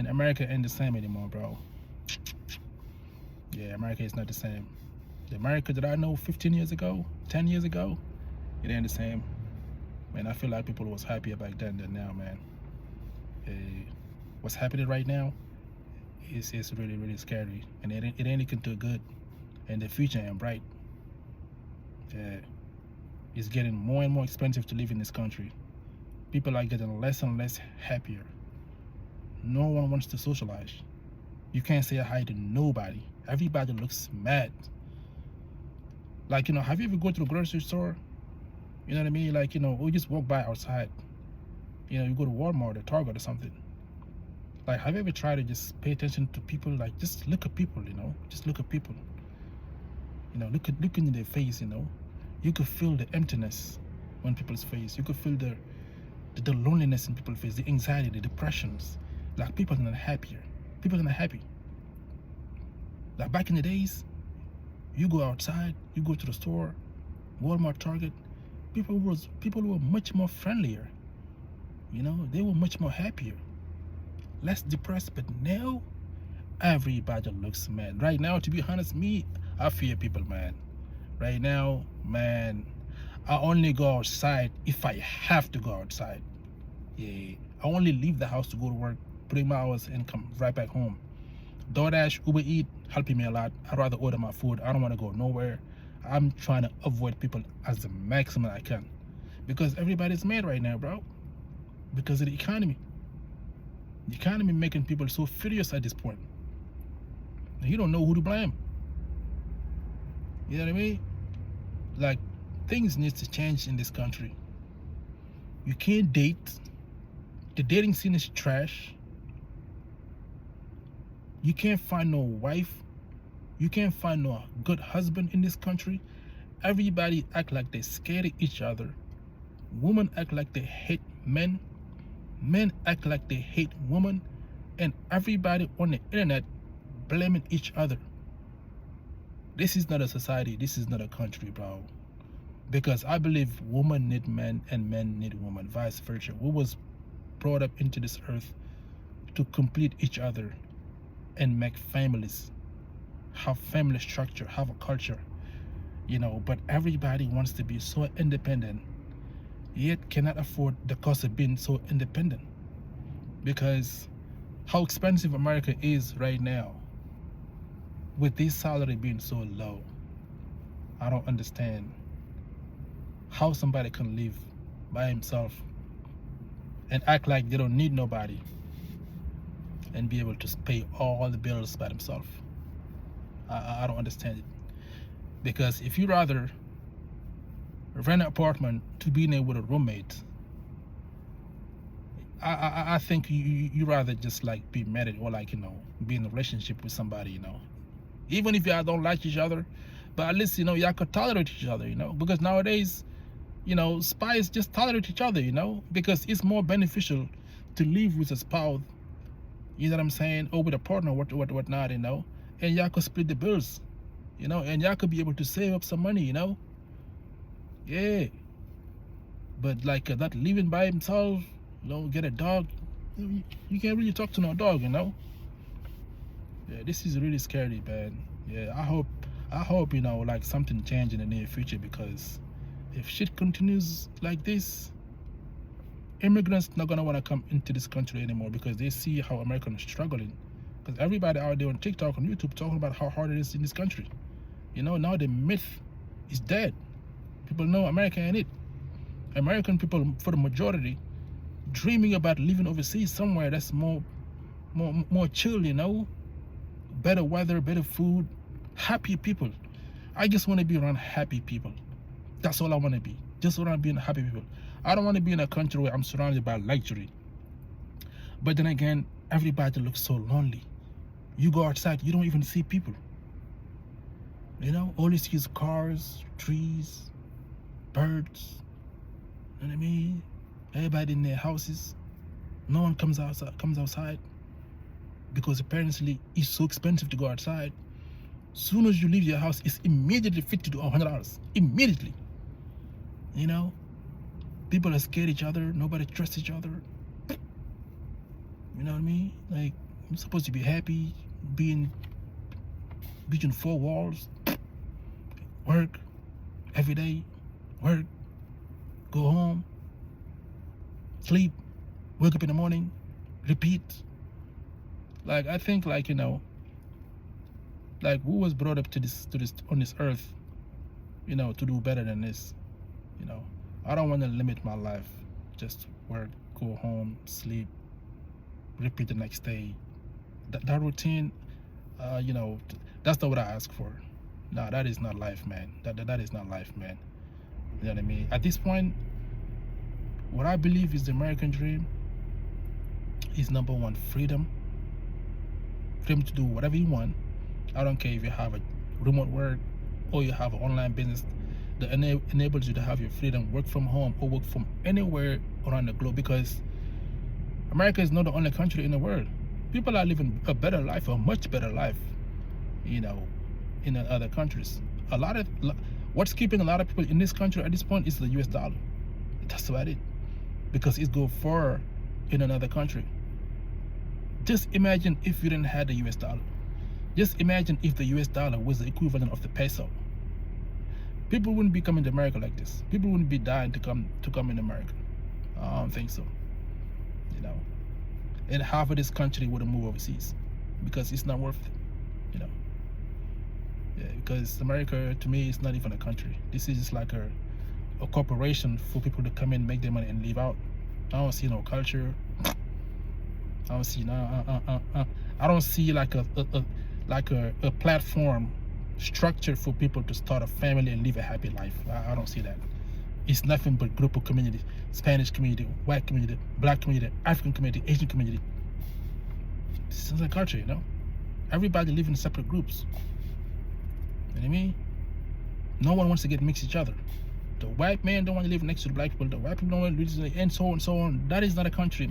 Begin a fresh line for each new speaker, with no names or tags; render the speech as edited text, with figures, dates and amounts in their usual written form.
man, America ain't the same anymore, bro. Yeah, America is not the same. The America that I know 15 years ago, 10 years ago, it ain't the same. Man, I feel like people was happier back then than now, man. Uh, what's happening right now is really, really scary. And it ain't looking too good. And the future ain't bright. Uh, it's getting more and more expensive to live in this country. People are getting less and less happier. No one wants to socialize. You can't say hi to nobody. Everybody looks mad. Like, have you ever go to the grocery store? You know what I mean? Like, or just walk by outside. You go to Walmart or Target or something. Like, have you ever tried to just pay attention to people? Like, just look at people, Just look at people. Look in their face, You could feel the emptiness on people's face. You could feel the loneliness in people's face, the anxiety, the depressions. Like, people are not happier. People are not happy. Like, back in the days, you go outside, you go to the store, Walmart, Target, people were much more friendlier. They were much more happier, less depressed. But now, everybody looks mad. Right now, to be honest, I fear people, man. Right now, man, I only go outside if I have to go outside. Yeah, I only leave the house to go to work, put in my hours, and come right back home. DoorDash, Uber Eat, helping me a lot. I'd rather order my food. I don't want to go nowhere. I'm trying to avoid people as the maximum I can. Because everybody's mad right now, bro. Because of the economy. The economy making people so furious at this point. You don't know who to blame. You know what I mean? Like, things need to change in this country. You can't date. The dating scene is trash. You can't find no wife. You can't find no good husband in this country. Everybody act like they're scared of each other. Women act like they hate men. Men act like they hate women. And everybody on the internet blaming each other. This is not a society. This is not a country, bro. Because I believe women need men and men need women. Vice versa. We was brought up into this earth to complete each other and make families, have family structure, have a culture, but everybody wants to be so independent, yet cannot afford the cost of being so independent. Because how expensive America is right now, with this salary being so low, I don't understand how somebody can live by himself and act like they don't need nobody and be able to pay all the bills by themselves. I don't understand it. Because if you rather rent an apartment to be in with a roommate, I think you rather just like be married or be in a relationship with somebody, even if y'all don't like each other, but at least y'all could tolerate each other, because nowadays, spies just tolerate each other, because it's more beneficial to live with a spouse, you know what I'm saying, or with a partner, whatnot, and y'all could split the bills, and y'all could be able to save up some money, yeah. But like that living by himself, get a dog, you can't really talk to no dog, Yeah, this is really scary, man. Yeah, I hope like something change in the near future, because if shit continues like this, immigrants not gonna want to come into this country anymore, because they see how Americans are struggling. Because everybody out there on TikTok, on YouTube, talking about how hard it is in this country. Now the myth is dead. People know America ain't it. American people, for the majority, dreaming about living overseas somewhere that's more chill, better weather, better food, happy people. I just want to be around happy people. That's all I want to be. Just want to be around happy people. I don't want to be in a country where I'm surrounded by luxury. But then again, everybody looks so lonely. You go outside, you don't even see people. All you see is cars, trees, birds. You know what I mean? Everybody in their houses. No one comes outside. Because apparently it's so expensive to go outside. Soon as you leave your house, it's immediately $50 to $100. Immediately. People are scared of each other. Nobody trusts each other. You know what I mean? Like, I'm supposed to be happy being between four walls, work every day, work, go home, sleep, wake up in the morning, repeat. Like, I think, like, like, who was brought up to this on this earth, to do better than this. I don't want to limit my life. Just work, go home, sleep, repeat the next day. That routine, that's not what I ask for. No, that is not life, man. That is not life, man. You know what I mean? At this point, what I believe is the American dream is number one, freedom. Freedom to do whatever you want. I don't care if you have a remote work or you have an online business that enables you to have your freedom, work from home or work from anywhere around the globe, because America is not the only country in the world. People are living a better life, a much better life, in other countries. What's keeping a lot of people in this country at this point is the US dollar. That's about it. Because it goes far in another country. Just imagine if you didn't have the US dollar. Just imagine if the US dollar was the equivalent of the peso. People wouldn't be coming to America like this. People wouldn't be dying to come in America. I don't think so. And half of this country would move overseas because it's not worth it. Yeah, because America, to me, is not even a country. This is just like a corporation for people to come in, make their money, and leave out. I don't see no culture. I don't see I don't see like a platform structure for people to start a family and live a happy life. I don't see that. It's nothing but group of communities: Spanish community, white community, black community, African community, Asian community. This is a culture, Everybody live in separate groups. You know what I mean? No one wants to get mixed each other. The white man don't want to live next to the black people. The white people don't want to live, and so on and so on. That is not a country.